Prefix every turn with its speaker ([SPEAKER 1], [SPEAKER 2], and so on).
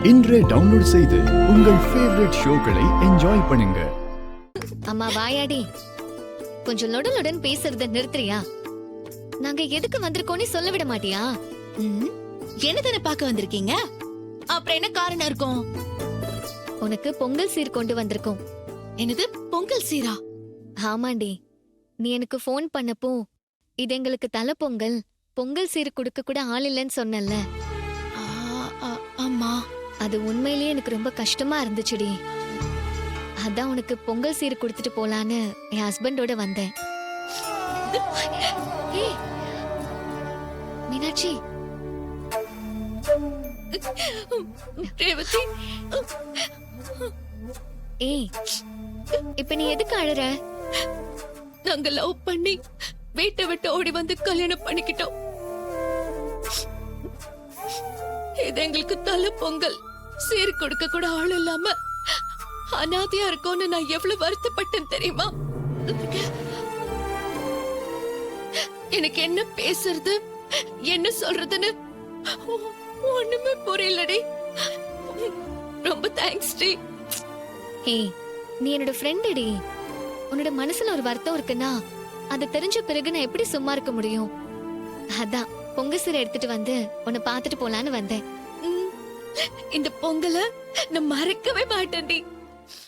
[SPEAKER 1] இன்றே டவுன்லோட் செய்து உங்கள் ஃபேவரட் ஷோக்களை என்ஜாய் பண்ணுங்க.
[SPEAKER 2] அம்மா வாயாடி, கொஞ்சம் லொடலுடன் பேசுறத நிறுத்துறியா? நாங்க எதுக்கு வந்திருக்கோன்னு சொல்ல விட மாட்டியா?
[SPEAKER 3] என்னதானே பார்க்க வந்திருக்கீங்க? அப்புறம் என்ன காரணம் இருக்கும்?
[SPEAKER 2] உனக்கு பொங்கல் சீர் கொண்டு வந்திருக்கோம்.
[SPEAKER 3] என்னது பொங்கல் சீரா?
[SPEAKER 2] ஆமாண்டி, நீ எனக்கு ஃபோன் பண்ணப்போ இது எங்களுக்கு தலை பொங்கல், பொங்கல் சீர் கொடுக்க கூட ஆள் இல்லைன்னு சொன்னல.
[SPEAKER 3] ஆமா,
[SPEAKER 2] அது உண்மையிலேயே எனக்கு ரொம்ப கஷ்டமா இருந்துச்சுடி. அதான் உனக்கு பொங்கல் சீர் கொடுத்துட்டு போலான்னு என் ஹஸ்பண்டோட வந்தேன். ஏய் மீனாட்சி,
[SPEAKER 3] ரேவதி,
[SPEAKER 2] ஏய் இப்ப நீ எதுக்கு அழற?
[SPEAKER 3] நாங்க லவ் பண்ணி வீட்டை விட்டு ஓடி வந்து கல்யாணம் பண்ணிக்கிட்டோம். இது எங்களுக்கு தலை பொங்கல், சீர் கொடுக்க கூட ஆள் இல்லாம அனாதையா இருக்கோன்னு நான் எவ்வளவு வருத்தப்பட்டேன் தெரியுமா? எனக்கு என்ன பேசுறது, என்ன சொல்றதுன்னு ஒண்ணுமே புரியலடி. ரொம்ப தேங்க்ஸ் டி.
[SPEAKER 2] ஏய் நீ என்னோட ஃப்ரெண்டுடி. உன்னோட மனசுல ஒரு வருத்தம் இருக்குன்னா அது தெரிஞ்ச பிறகு நான் எப்படி சும்மா இருக்க முடியும்? அதான் பொங்கல் சீரை எடுத்துட்டு வந்து உன்னை பாத்துட்டு போலான்னு வந்தேன்.
[SPEAKER 3] இந்த பொங்கலை நான் மறக்கவே மாட்டேன்டி.